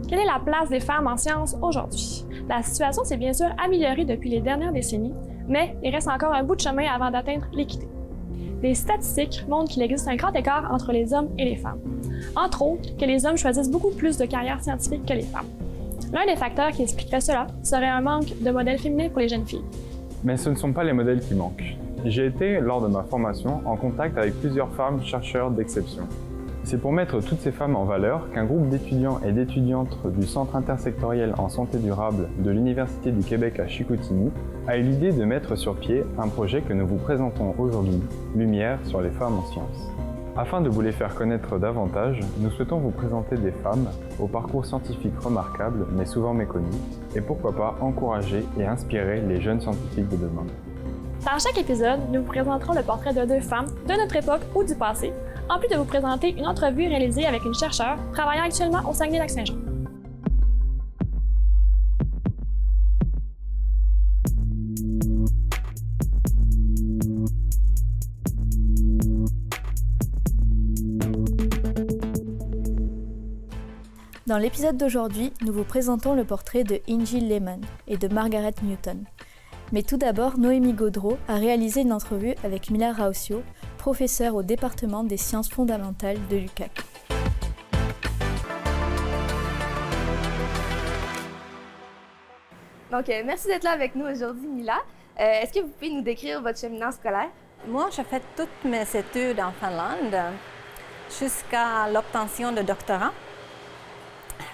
Quelle est la place des femmes en sciences aujourd'hui? La situation s'est bien sûr améliorée depuis les dernières décennies, mais il reste encore un bout de chemin avant d'atteindre l'équité. Des statistiques montrent qu'il existe un grand écart entre les hommes et les femmes. Entre autres, que les hommes choisissent beaucoup plus de carrières scientifiques que les femmes. L'un des facteurs qui expliquerait cela serait un manque de modèles féminins pour les jeunes filles. Mais ce ne sont pas les modèles qui manquent. J'ai été, lors de ma formation, en contact avec plusieurs femmes chercheurs d'exception. C'est pour mettre toutes ces femmes en valeur qu'un groupe d'étudiants et d'étudiantes du Centre intersectoriel en santé durable de l'Université du Québec à Chicoutimi a eu l'idée de mettre sur pied un projet que nous vous présentons aujourd'hui, Lumière sur les femmes en sciences. Afin de vous les faire connaître davantage, nous souhaitons vous présenter des femmes au parcours scientifique remarquable mais souvent méconnu, et pourquoi pas encourager et inspirer les jeunes scientifiques de demain. Dans chaque épisode, nous vous présenterons le portrait de 2 femmes de notre époque ou du passé, en plus de vous présenter une entrevue réalisée avec une chercheure travaillant actuellement au Saguenay-Lac-Saint-Jean. Dans l'épisode d'aujourd'hui, nous vous présentons le portrait de Ingy Lehman et de Margaret Newton. Mais tout d'abord, Noémie Gaudreault a réalisé une entrevue avec Mila Raussio, professeure au département des sciences fondamentales de l'UQAC. Donc, merci d'être là avec nous aujourd'hui, Mila. Est-ce que vous pouvez nous décrire votre cheminement scolaire? Moi, j'ai fait toutes mes études en Finlande jusqu'à l'obtention de doctorat.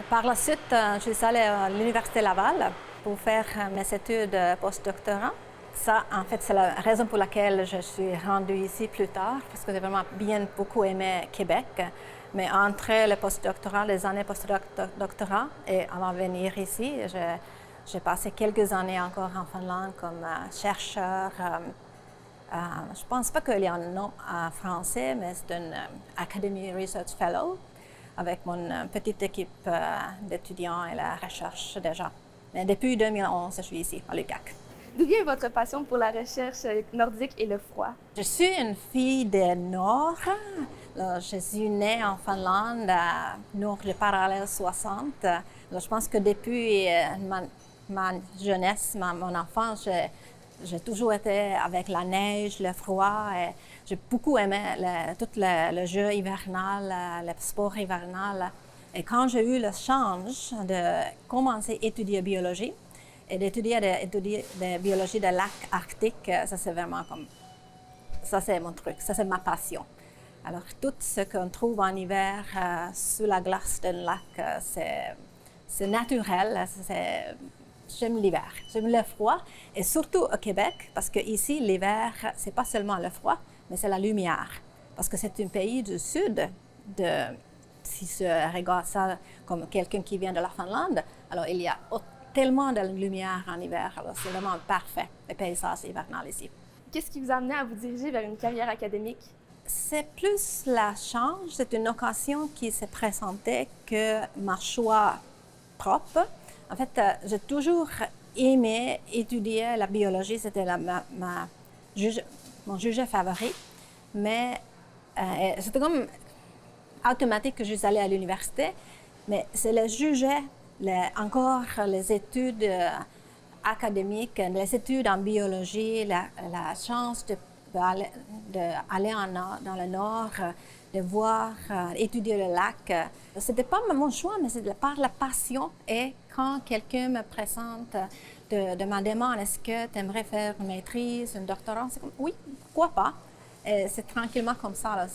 Par la suite, je suis allée à l'Université Laval pour faire mes études post-doctorat. Ça, en fait, c'est la raison pour laquelle je suis rendue ici plus tard, parce que j'ai vraiment beaucoup aimé Québec. Mais entre le post-doctorat, les années post-doctorat et avant de venir ici, j'ai passé quelques années encore en Finlande comme chercheur. Je ne pense pas qu'il y a un nom en français, mais c'est une Academy Research Fellow avec mon petite équipe d'étudiants et la recherche déjà. Mais depuis 2011, je suis ici, à l'UQAC. D'où vient votre passion pour la recherche nordique et le froid? Je suis une fille du Nord. Je suis née en Finlande, nord du parallèle 60. Je pense que depuis ma jeunesse, mon enfance, j'ai toujours été avec la neige, le froid. Et j'ai beaucoup aimé tout le jeu hivernal, le sport hivernal. Et quand j'ai eu la chance de commencer à étudier biologie et d'étudier la biologie des lacs arctiques, ça c'est vraiment comme... Ça c'est mon truc, ça c'est ma passion. Alors tout ce qu'on trouve en hiver sous la glace d'un lac, c'est naturel, j'aime l'hiver, j'aime le froid, et surtout au Québec, parce qu'ici, l'hiver, c'est pas seulement le froid, mais c'est la lumière. Parce que c'est un pays du sud, si je regarde ça comme quelqu'un qui vient de la Finlande, alors il y a tellement de lumière en hiver, alors c'est vraiment parfait, le paysage hivernal ici. Qu'est-ce qui vous a amené à vous diriger vers une carrière académique? C'est plus la chance, c'est une occasion qui s'est présentée que mon choix propre. En fait, j'ai toujours aimé étudier la biologie, c'était mon sujet favori, mais c'était comme automatique que je suis allée à l'université, mais c'est le sujet, encore les études académiques, les études en biologie, la chance d'aller dans le Nord, de voir, étudier le lac. Ce n'était pas mon choix, mais c'est par la passion. Et quand quelqu'un me présente, de me demande est-ce que tu aimerais faire une maîtrise, un doctorat, c'est comme oui, pourquoi pas. Et c'est tranquillement comme ça. Là.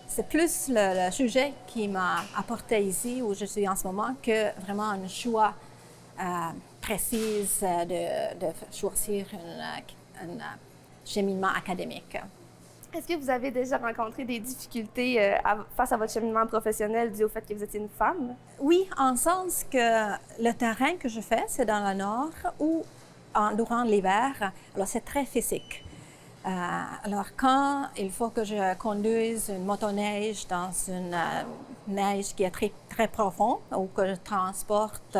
C'est plus le sujet qui m'a apporté ici, où je suis en ce moment, que vraiment un choix précis de choisir un cheminement académique. Est-ce que vous avez déjà rencontré des difficultés face à votre cheminement professionnel dû au fait que vous étiez une femme? Oui, en sens que le terrain que je fais, c'est dans le nord ou durant l'hiver. Alors, c'est très physique. Alors, quand il faut que je conduise une motoneige dans une neige qui est très, très profonde, ou que je transporte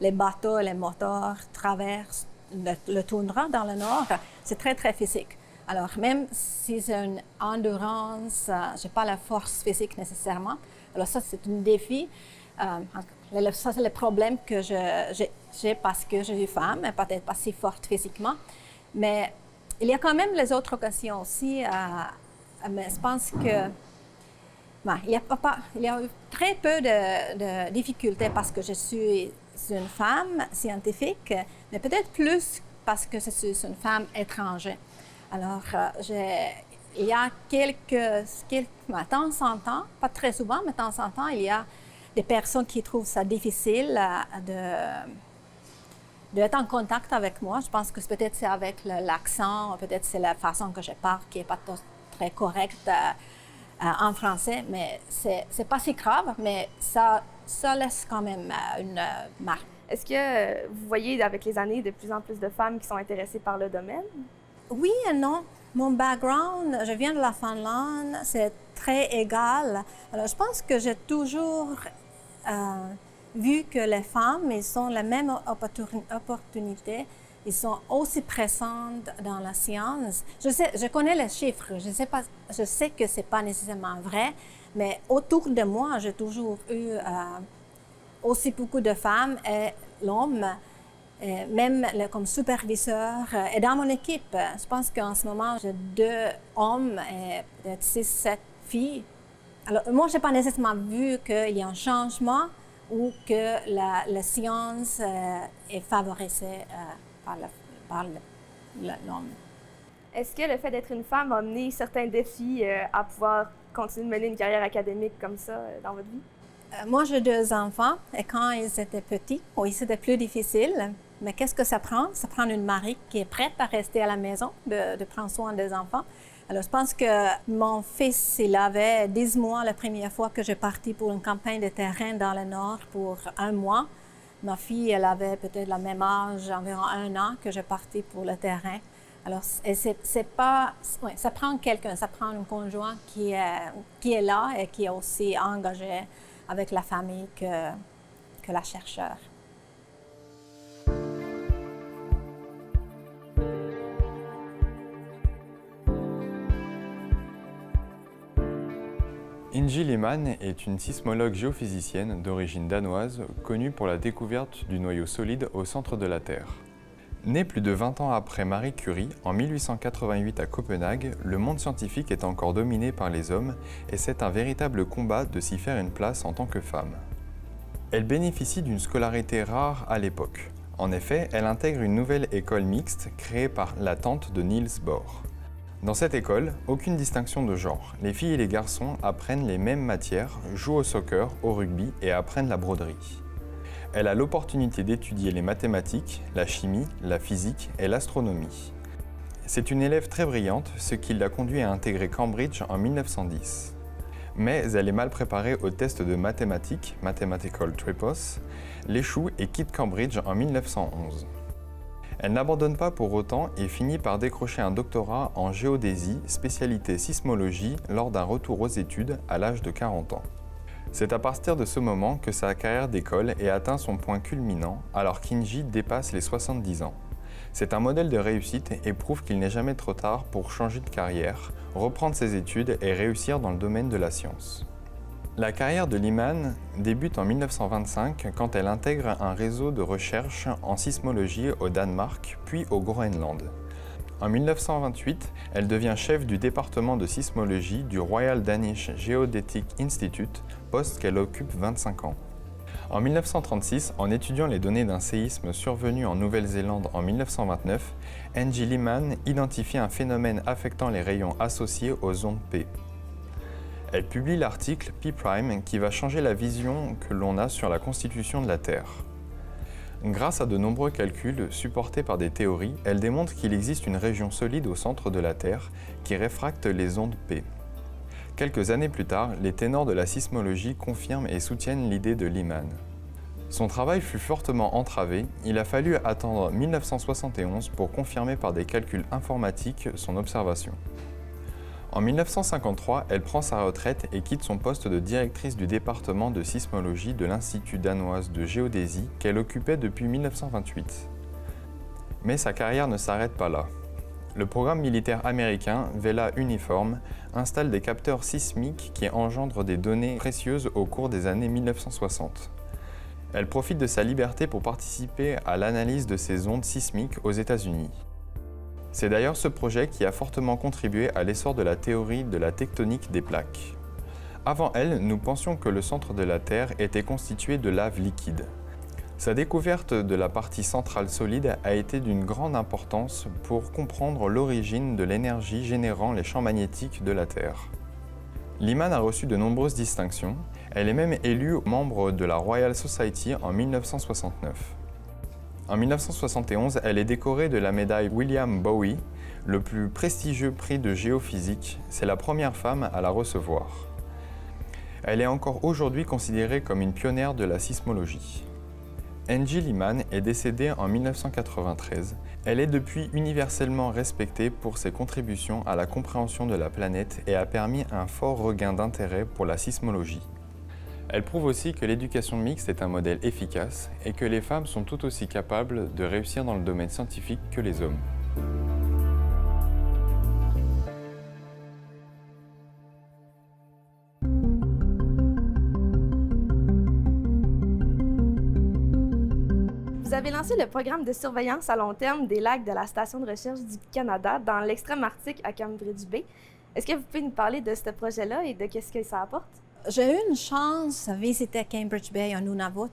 les bateaux et les moteurs traversent le toundra dans le nord, c'est très, très physique. Alors, même si c'est une endurance, je n'ai pas la force physique nécessairement. Alors ça, c'est un défi. Ça, c'est le problème que j'ai parce que je suis femme, peut-être pas si forte physiquement. Mais il y a quand même les autres occasions aussi. Mais je pense que il y a eu très peu de difficultés parce que je suis une femme scientifique, mais peut-être plus parce que je suis une femme étrangère. Alors, il y a de temps en temps, pas très souvent, mais de temps en temps, il y a des personnes qui trouvent ça difficile d'être en contact avec moi. Je pense que peut-être c'est avec l'accent, peut-être c'est la façon que je parle qui n'est pas très correcte en français, mais c'est pas si grave, mais ça laisse quand même une marque. Est-ce que vous voyez avec les années de plus en plus de femmes qui sont intéressées par le domaine? Oui et non. Mon background, je viens de la Finlande, c'est très égal. Alors, je pense que j'ai toujours vu que les femmes, ils ont la même opportunité, ils sont aussi présentes dans la science. Je connais les chiffres, je sais que ce n'est pas nécessairement vrai, mais autour de moi, j'ai toujours eu aussi beaucoup de femmes et l'homme, même comme superviseur. Et dans mon équipe, je pense qu'en ce moment, j'ai 2 hommes et peut-être 6-7 filles. Alors, moi, je n'ai pas nécessairement vu qu'il y a un changement ou que la science est favorisée par l'homme. Est-ce que le fait d'être une femme a amené certains défis à pouvoir continuer de mener une carrière académique comme ça dans votre vie? Moi, j'ai 2 enfants et quand ils étaient petits, oui, c'était plus difficile. Mais qu'est-ce que ça prend? Ça prend une mari qui est prête à rester à la maison, de prendre soin des enfants. Alors, je pense que mon fils, il avait 10 mois la première fois que j'ai parti pour une campagne de terrain dans le Nord pour 1 mois. Ma fille, elle avait peut-être le même âge, environ 1 an, que j'ai parti pour le terrain. Alors, ça prend quelqu'un, ça prend un conjoint qui est là et qui est aussi engagé avec la famille que la chercheur. Ingi Lehmann est une sismologue géophysicienne d'origine danoise connue pour la découverte du noyau solide au centre de la Terre. Née plus de 20 ans après Marie Curie, en 1888 à Copenhague, le monde scientifique est encore dominé par les hommes et c'est un véritable combat de s'y faire une place en tant que femme. Elle bénéficie d'une scolarité rare à l'époque. En effet, elle intègre une nouvelle école mixte créée par la tante de Niels Bohr. Dans cette école, aucune distinction de genre. Les filles et les garçons apprennent les mêmes matières, jouent au soccer, au rugby et apprennent la broderie. Elle a l'opportunité d'étudier les mathématiques, la chimie, la physique et l'astronomie. C'est une élève très brillante, ce qui l'a conduit à intégrer Cambridge en 1910. Mais elle est mal préparée au test de mathématiques, Mathematical Tripos, l'échoue et quitte Cambridge en 1911. Elle n'abandonne pas pour autant et finit par décrocher un doctorat en géodésie, spécialité sismologie, lors d'un retour aux études à l'âge de 40 ans. C'est à partir de ce moment que sa carrière d'école est atteint son point culminant, alors qu'Ingi dépasse les 70 ans. C'est un modèle de réussite et prouve qu'il n'est jamais trop tard pour changer de carrière, reprendre ses études et réussir dans le domaine de la science. La carrière de Lehmann débute en 1925 quand elle intègre un réseau de recherche en sismologie au Danemark, puis au Groenland. En 1928, elle devient chef du département de sismologie du Royal Danish Geodetic Institute, poste qu'elle occupe 25 ans. En 1936, en étudiant les données d'un séisme survenu en Nouvelle-Zélande en 1929, Ingi Lehmann identifie un phénomène affectant les rayons associés aux ondes P. Elle publie l'article P' qui va changer la vision que l'on a sur la constitution de la Terre. Grâce à de nombreux calculs supportés par des théories, elle démontre qu'il existe une région solide au centre de la Terre qui réfracte les ondes P. Quelques années plus tard, les ténors de la sismologie confirment et soutiennent l'idée de Lehmann. Son travail fut fortement entravé, il a fallu attendre 1971 pour confirmer par des calculs informatiques son observation. En 1953, elle prend sa retraite et quitte son poste de directrice du département de sismologie de l'Institut danoise de géodésie qu'elle occupait depuis 1928. Mais sa carrière ne s'arrête pas là. Le programme militaire américain, Vela Uniform, installe des capteurs sismiques qui engendrent des données précieuses au cours des années 1960. Elle profite de sa liberté pour participer à l'analyse de ces ondes sismiques aux États-Unis. C'est d'ailleurs ce projet qui a fortement contribué à l'essor de la théorie de la tectonique des plaques. Avant elle, nous pensions que le centre de la Terre était constitué de lave liquide. Sa découverte de la partie centrale solide a été d'une grande importance pour comprendre l'origine de l'énergie générant les champs magnétiques de la Terre. Lyman a reçu de nombreuses distinctions, elle est même élue membre de la Royal Society en 1969. En 1971, elle est décorée de la médaille William Bowie, le plus prestigieux prix de géophysique. C'est la première femme à la recevoir. Elle est encore aujourd'hui considérée comme une pionnière de la sismologie. Angie Lyman est décédée en 1993. Elle est depuis universellement respectée pour ses contributions à la compréhension de la planète et a permis un fort regain d'intérêt pour la sismologie. Elle prouve aussi que l'éducation mixte est un modèle efficace et que les femmes sont tout aussi capables de réussir dans le domaine scientifique que les hommes. Vous avez lancé le programme de surveillance à long terme des lacs de la Station de recherche du Canada dans l'extrême arctique à Cambridge Bay. Est-ce que vous pouvez nous parler de ce projet-là et de qu'est-ce que ça apporte? J'ai eu une chance de visiter Cambridge Bay en Nunavut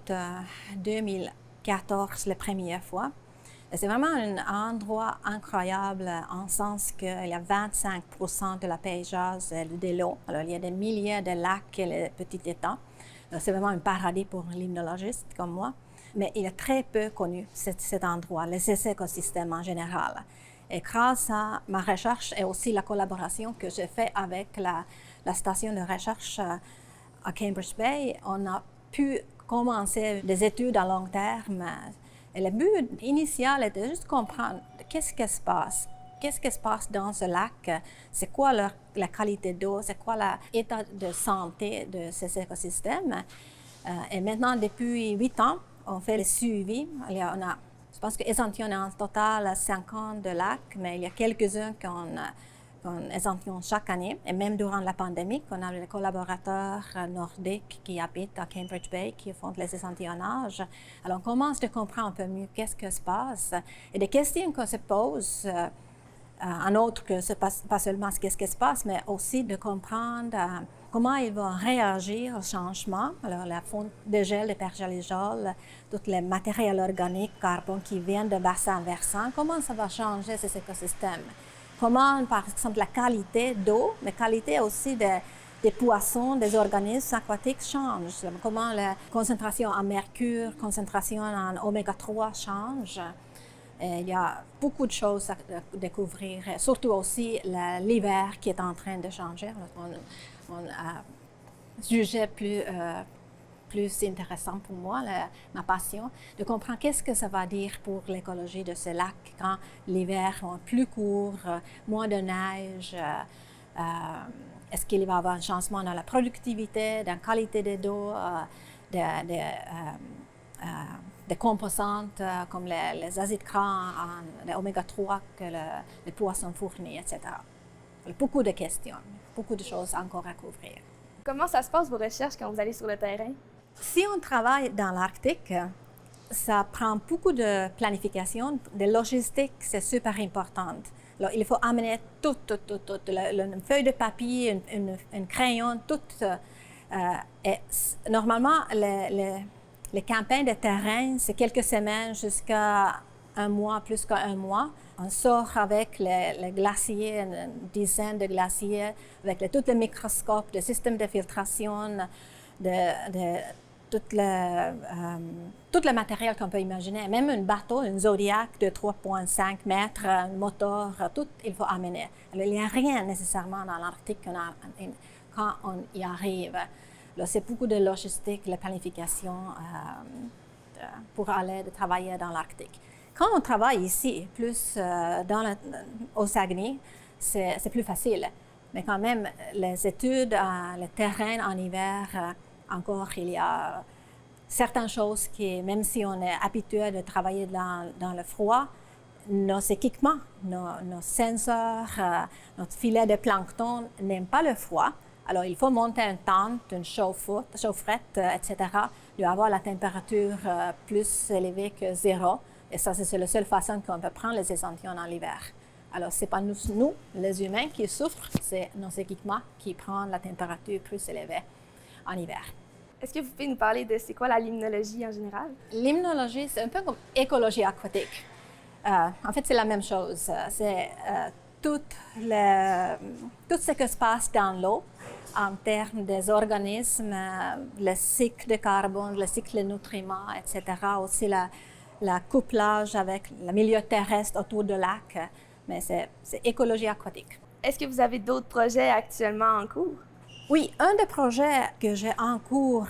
2014 la première fois. C'est vraiment un endroit incroyable en sens qu'il y a 25% de la paysage de l'eau. Alors, il y a des milliers de lacs et les petits étangs. C'est vraiment un paradis pour un limnologiste comme moi. Mais il est très peu connu, cet endroit, les écosystèmes en général. Et grâce à ma recherche et aussi la collaboration que j'ai faite avec la station de recherche à Cambridge Bay, on a pu commencer des études à long terme. Et le but initial était juste de comprendre qu'est-ce qui se passe. Qu'est-ce qui se passe dans ce lac? C'est quoi la qualité d'eau? C'est quoi l'état de santé de ces écosystèmes? Et maintenant, depuis 8 ans, on fait le suivi. Je pense qu'échantillon en total 50 de lacs, mais il y a quelques-uns qu'on échantillonne chaque année. Et même durant la pandémie, on a les collaborateurs nordiques qui habitent à Cambridge Bay, qui font les échantillonnages. Alors, on commence à comprendre un peu mieux qu'est-ce qui se passe. Et des questions qu'on se pose, en autre que pas seulement qu'est-ce qui se passe, mais aussi de comprendre comment ils vont réagir au changement. Alors, la fonte de gel, de pergélisol, tous les matériels organiques, carbone qui viennent de bassin versant, comment ça va changer ces écosystèmes? Comment, par exemple, la qualité d'eau, la qualité aussi des poissons, des organismes aquatiques change? Comment la concentration en mercure, concentration en oméga 3 change? Il y a beaucoup de choses à découvrir, surtout aussi l'hiver qui est en train de changer. On a jugé plus intéressant pour moi, ma passion, de comprendre qu'est-ce que ça va dire pour l'écologie de ce lac quand l'hiver est plus court, moins de neige. Est-ce qu'il va y avoir un changement dans la productivité, dans la qualité de l'eau, des composantes comme les acides gras, les oméga 3 que les poissons fournissent, etc. Beaucoup de questions, beaucoup de choses encore à couvrir. Comment ça se passe vos recherches quand vous allez sur le terrain? Si on travaille dans l'Arctique, ça prend beaucoup de planification, de logistique, c'est super important. Alors, il faut amener tout, une feuille de papier, un crayon, tout. Et normalement, les campagnes de terrain, c'est quelques semaines jusqu'à un mois, plus qu'un mois. On sort avec les glaciers, une dizaine de glaciers, avec tous les microscopes, le système de filtration, tout le matériel qu'on peut imaginer. Même un bateau, un Zodiac de 3,5 mètres, un moteur, tout, il faut amener. Alors, il n'y a rien nécessairement dans l'Arctique quand on y arrive. C'est beaucoup de logistique, la planification pour aller travailler dans l'Arctique. Quand on travaille ici, plus au Saguenay, c'est plus facile. Mais quand même, les études, le terrain en hiver, encore, il y a certaines choses qui, même si on est habitué de travailler dans le froid, nos équipements, nos sensors, notre filet de plancton n'aiment pas le froid. Alors, il faut monter une tente, une chaufferette, etc., de avoir la température plus élevée que 0. Et ça, c'est la seule façon qu'on peut prendre les échantillons en hiver. Alors, ce n'est pas nous, les humains, qui souffrent, c'est nos équipements qui prennent la température plus élevée en hiver. Est-ce que vous pouvez nous parler de c'est quoi la limnologie en général? Limnologie, c'est un peu comme écologie aquatique. En fait, c'est la même chose. C'est tout ce qui se passe dans l'eau en termes des organismes, le cycle de carbone, le cycle de nutriments, etc. Aussi la couplage avec le milieu terrestre autour du lac. Mais c'est écologie aquatique. Est-ce que vous avez d'autres projets actuellement en cours? Oui, un des projets que j'ai en cours,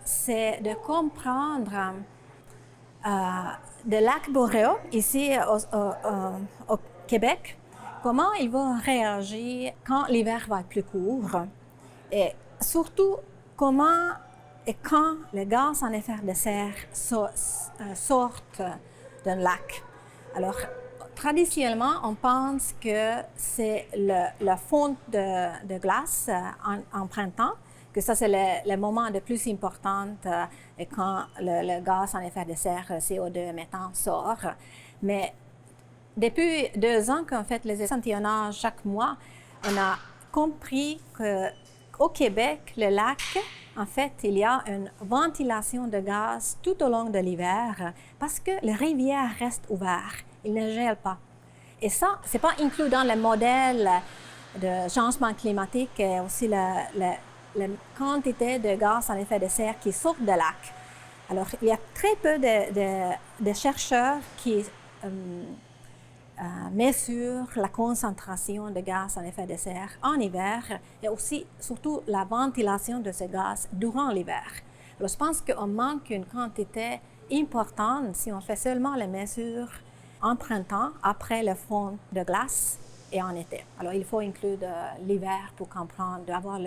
c'est de comprendre des lacs boréaux ici au Québec, comment ils vont réagir quand l'hiver va être plus court et surtout comment et quand les gaz en effet de serre sortent d'un lac. Alors, traditionnellement, on pense que c'est la fonte de glace en printemps, que ça c'est le moment le plus important quand le gaz en effet de serre, CO2 méthane, sort. Mais depuis 2 ans qu'on fait les échantillonnages chaque mois, on a compris qu'au Québec, le lac, en fait, il y a une ventilation de gaz tout au long de l'hiver parce que les rivières restent ouvertes. Il ne gèle pas. Et ça, ce n'est pas inclus dans le modèle de changement climatique et aussi la quantité de gaz à effet de serre qui sortent de lac. Alors, il y a très peu de chercheurs qui mesurent la concentration de gaz à effet de serre en hiver et aussi, surtout, la ventilation de ce gaz durant l'hiver. Alors, je pense qu'on manque une quantité importante si on fait seulement les mesures en printemps, après le fond de glace et en été. Alors, il faut inclure l'hiver pour comprendre, avoir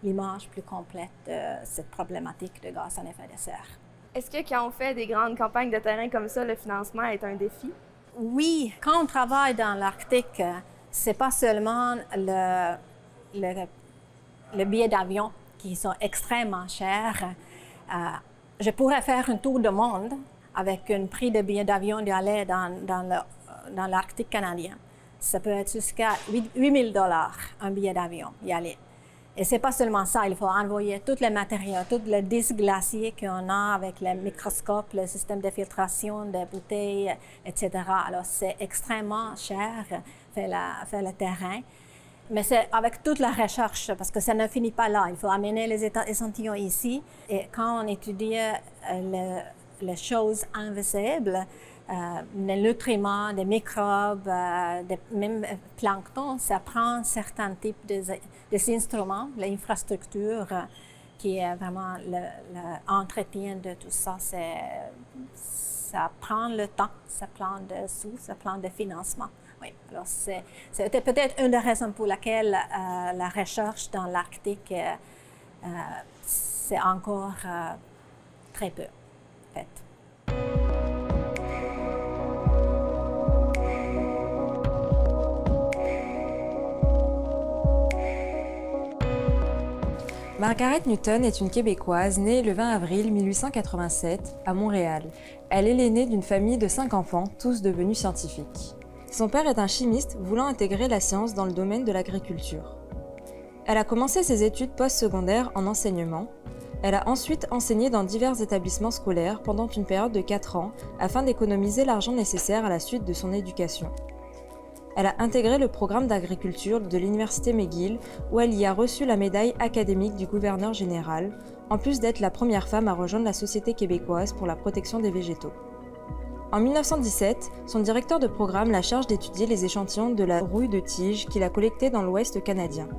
l'image plus complète de cette problématique de gaz à effet de serre. Est-ce que quand on fait des grandes campagnes de terrain comme ça, le financement est un défi? Oui, quand on travaille dans l'Arctique, c'est pas seulement le billet d'avion qui sont extrêmement chers. Je pourrais faire un tour du monde avec un prix de billet d'avion d'y aller dans l'Arctique canadien. Ça peut être jusqu'à 8 000 $ un billet d'avion y aller. Et c'est pas seulement ça, il faut envoyer tous les matériaux, tous les disques glaciers qu'on a avec les microscopes, le système de filtration des bouteilles, etc. Alors c'est extrêmement cher faire le terrain. Mais c'est avec toute la recherche, parce que ça ne finit pas là. Il faut amener les échantillons ici. Et quand on étudie les choses invisibles, les nutriments, des microbes, même plancton, ça prend certains types d'instruments, l'infrastructure qui est vraiment l'entretien de tout ça. Ça prend le temps, ça prend des sous, ça prend des financements. Oui, alors c'était peut-être une des raisons pour laquelle la recherche dans l'Arctique, c'est encore très peu faite. Margaret Newton est une Québécoise née le 20 avril 1887 à Montréal. Elle est l'aînée d'une famille de 5 enfants, tous devenus scientifiques. Son père est un chimiste voulant intégrer la science dans le domaine de l'agriculture. Elle a commencé ses études postsecondaires en enseignement. Elle a ensuite enseigné dans divers établissements scolaires pendant une période de 4 ans afin d'économiser l'argent nécessaire à la suite de son éducation. Elle a intégré le programme d'agriculture de l'Université McGill où elle y a reçu la médaille académique du gouverneur général, en plus d'être la première femme à rejoindre la Société québécoise pour la protection des végétaux. En 1917, son directeur de programme la charge d'étudier les échantillons de la rouille de tige qu'il a collectés dans l'Ouest canadien.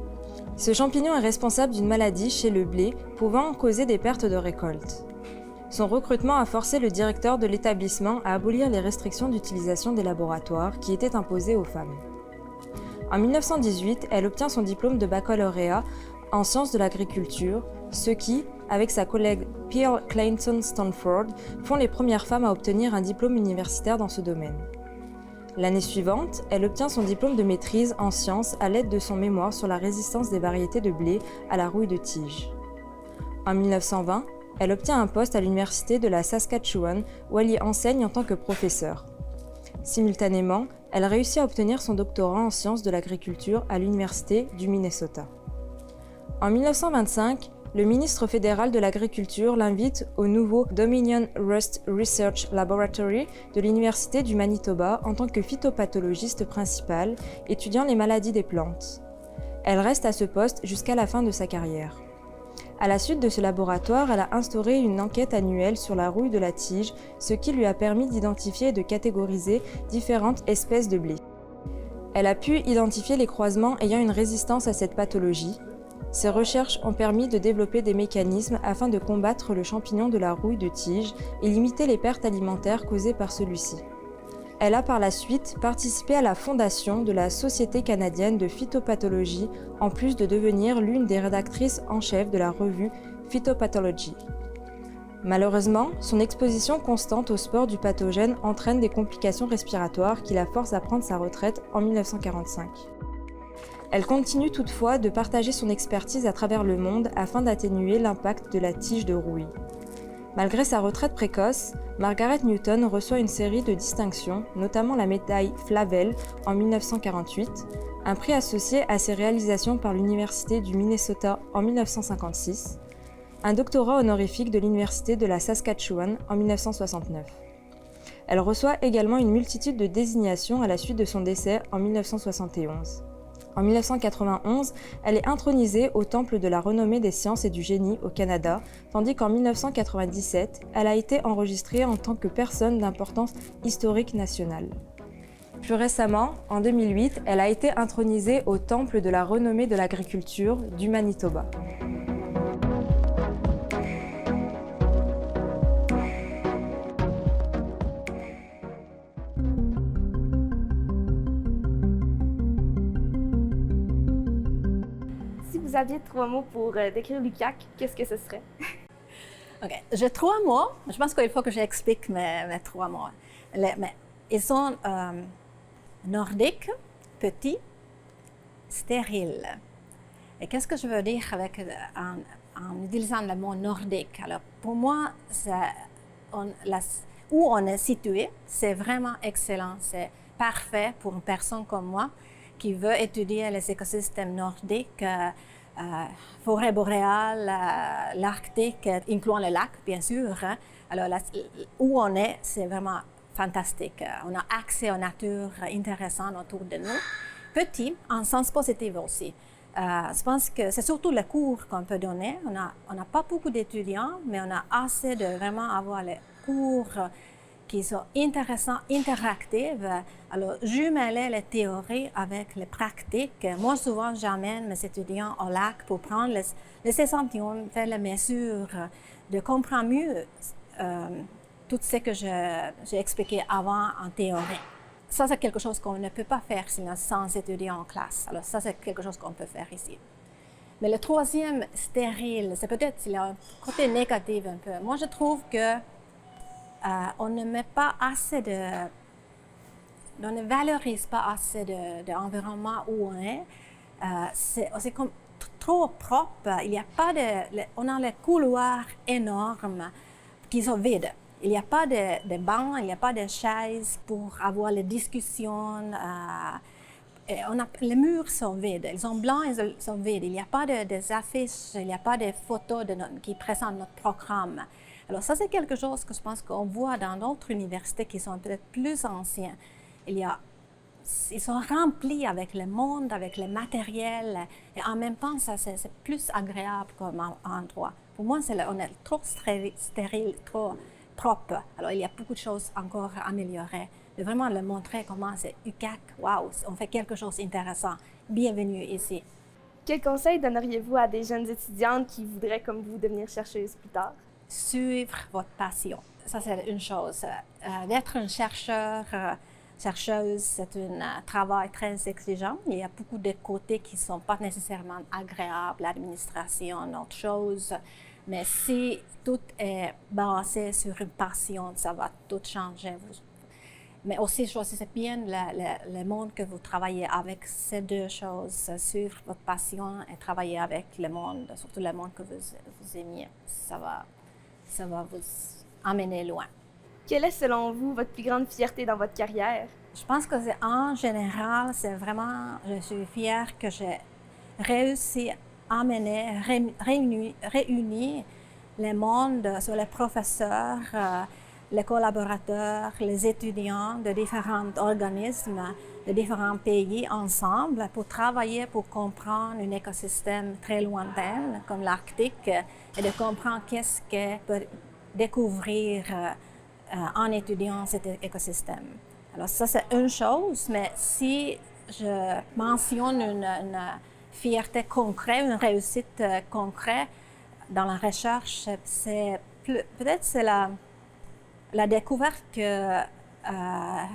Ce champignon est responsable d'une maladie chez le blé pouvant causer des pertes de récolte. Son recrutement a forcé le directeur de l'établissement à abolir les restrictions d'utilisation des laboratoires qui étaient imposées aux femmes. En 1918, elle obtient son diplôme de baccalauréat en sciences de l'agriculture, ce qui, avec sa collègue Pearl Clayton Stanford, font les premières femmes à obtenir un diplôme universitaire dans ce domaine. L'année suivante, elle obtient son diplôme de maîtrise en sciences à l'aide de son mémoire sur la résistance des variétés de blé à la rouille de tige. En 1920, elle obtient un poste à l'université de la Saskatchewan où elle y enseigne en tant que professeure. Simultanément, elle réussit à obtenir son doctorat en sciences de l'agriculture à l'université du Minnesota. En 1925, le ministre fédéral de l'Agriculture l'invite au nouveau Dominion Rust Research Laboratory de l'Université du Manitoba en tant que phytopathologiste principal, étudiant les maladies des plantes. Elle reste à ce poste jusqu'à la fin de sa carrière. À la suite de ce laboratoire, elle a instauré une enquête annuelle sur la rouille de la tige, ce qui lui a permis d'identifier et de catégoriser différentes espèces de blé. Elle a pu identifier les croisements ayant une résistance à cette pathologie. Ces recherches ont permis de développer des mécanismes afin de combattre le champignon de la rouille de tige et limiter les pertes alimentaires causées par celui-ci. Elle a par la suite participé à la fondation de la Société canadienne de phytopathologie, en plus de devenir l'une des rédactrices en chef de la revue Phytopathology. Malheureusement, son exposition constante au spores du pathogène entraîne des complications respiratoires qui la forcent à prendre sa retraite en 1945. Elle continue toutefois de partager son expertise à travers le monde afin d'atténuer l'impact de la tige de rouille. Malgré sa retraite précoce, Margaret Newton reçoit une série de distinctions, notamment la médaille Flavel en 1948, un prix associé à ses réalisations par l'Université du Minnesota en 1956, un doctorat honorifique de l'Université de la Saskatchewan en 1969. Elle reçoit également une multitude de désignations à la suite de son décès en 1971. En 1991, elle est intronisée au Temple de la renommée des sciences et du génie au Canada, tandis qu'en 1997, elle a été enregistrée en tant que personne d'importance historique nationale. Plus récemment, en 2008, elle a été intronisée au Temple de la renommée de l'agriculture du Manitoba. Si vous aviez 3 mots pour décrire l'UQAC, qu'est-ce que ce serait? OK. J'ai 3 mots. Je pense qu'il faut que j'explique mes 3 mots. Ils sont nordiques, petits, stériles. Et qu'est-ce que je veux dire en utilisant le mot nordique? Alors, pour moi, où on est situé, c'est vraiment excellent. C'est parfait pour une personne comme moi qui veut étudier les écosystèmes nordiques, forêt boréale, l'Arctique, incluant le lac, bien sûr. Hein. Alors, où on est, c'est vraiment fantastique. On a accès aux natures intéressantes autour de nous. Petit, en sens positif aussi. Je pense que c'est surtout les cours qu'on peut donner. On n'a pas beaucoup d'étudiants, mais on a assez de vraiment avoir les cours qui sont intéressants, interactifs. Alors, jumeler les théories avec les pratiques. Moi, souvent, j'amène mes étudiants au lac pour prendre les échantillons, faire les mesures, de comprendre mieux tout ce que j'ai expliqué avant en théorie. Ça, c'est quelque chose qu'on ne peut pas faire sans étudiants en classe. Alors, ça, c'est quelque chose qu'on peut faire ici. Mais le troisième, stérile, c'est peut-être un côté négatif un peu. Moi, je trouve que on ne met pas assez on ne valorise pas assez de l'environnement où on est. C'est comme trop propre. Il y a pas on a les couloirs énormes qui sont vides. Il n'y a pas de bancs, il n'y a pas de chaises pour avoir les discussions. Les murs sont vides, ils sont blancs, ils sont vides. Il n'y a pas des affiches, il n'y a pas de photos qui présentent notre programme. Alors ça, c'est quelque chose que je pense qu'on voit dans d'autres universités qui sont peut-être plus anciennes. Ils sont remplis avec le monde, avec le matériel, et en même temps, c'est plus agréable comme endroit. Pour moi, on est trop stérile, trop propre. Alors, il y a beaucoup de choses encore à améliorer. De vraiment le montrer comment c'est UQAC, waouh, on fait quelque chose d'intéressant. Bienvenue ici. Quel conseil donneriez-vous à des jeunes étudiantes qui voudraient, comme vous, devenir chercheuses plus tard? Suivre votre passion. Ça, c'est une chose. D'être une chercheuse, c'est un travail très exigeant. Il y a beaucoup de côtés qui ne sont pas nécessairement agréables, l'administration, autre chose. Mais si tout est basé sur une passion, ça va tout changer. Mais aussi, choisissez bien le monde que vous travaillez avec, ces deux choses, suivre votre passion et travailler avec le monde, surtout le monde que vous aimiez. Ça va vous amener loin. Quelle est, selon vous, votre plus grande fierté dans votre carrière? Je pense que en général, c'est vraiment, je suis fière que j'ai réussi à amener, réunir le monde sur les professeurs, les collaborateurs, les étudiants de différents organismes, de différents pays ensemble pour travailler, pour comprendre un écosystème très lointain comme l'Arctique et de comprendre qu'est-ce qu'on peut découvrir en étudiant cet écosystème. Alors ça, c'est une chose, mais si je mentionne une fierté concrète, une réussite concrète dans la recherche, c'est peut-être c'est la découverte que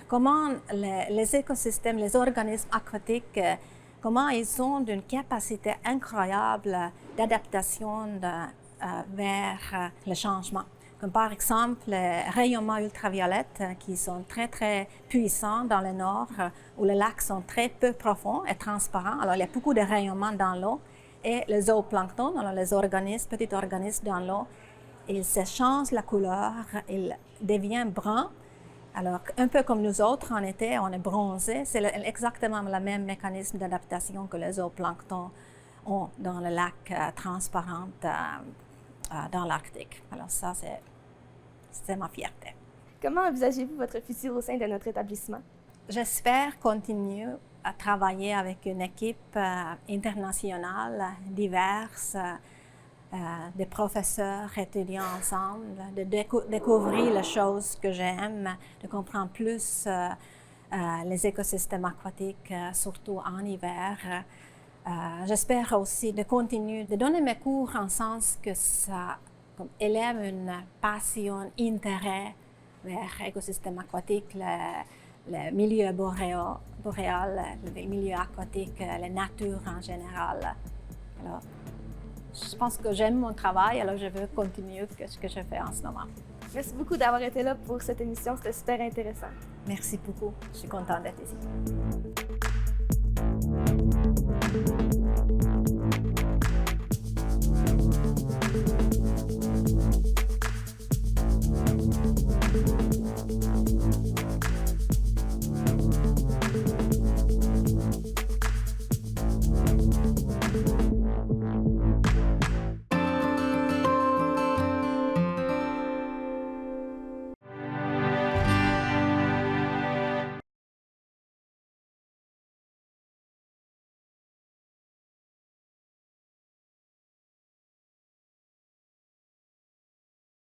comment les écosystèmes, les organismes aquatiques, comment ils ont une capacité incroyable d'adaptation vers le changement. Comme par exemple les rayonnements ultraviolets qui sont très, très puissants dans le nord, où les lacs sont très peu profonds et transparents. Alors, il y a beaucoup de rayonnements dans l'eau. Et le zooplancton, alors les petits organismes dans l'eau, ils se changent la couleur, ils deviennent bruns. Alors, un peu comme nous autres, en été, on est bronzé. C'est exactement le même mécanisme d'adaptation que les zooplanctons ont dans le lac transparent dans l'Arctique. Alors ça, c'est ma fierté. Comment envisagez-vous votre futur au sein de notre établissement? J'espère continuer à travailler avec une équipe internationale diverse, des professeurs, étudiants ensemble, de découvrir les choses que j'aime, de comprendre plus les écosystèmes aquatiques, surtout en hiver. J'espère aussi de continuer de donner mes cours en sens que ça élève une passion, intérêt vers l'écosystème aquatique, le milieu boréal, le milieu aquatique, la nature en général. Alors, je pense que j'aime mon travail, alors je veux continuer ce que je fais en ce moment. Merci beaucoup d'avoir été là pour cette émission, c'était super intéressant. Merci beaucoup, je suis contente d'être ici.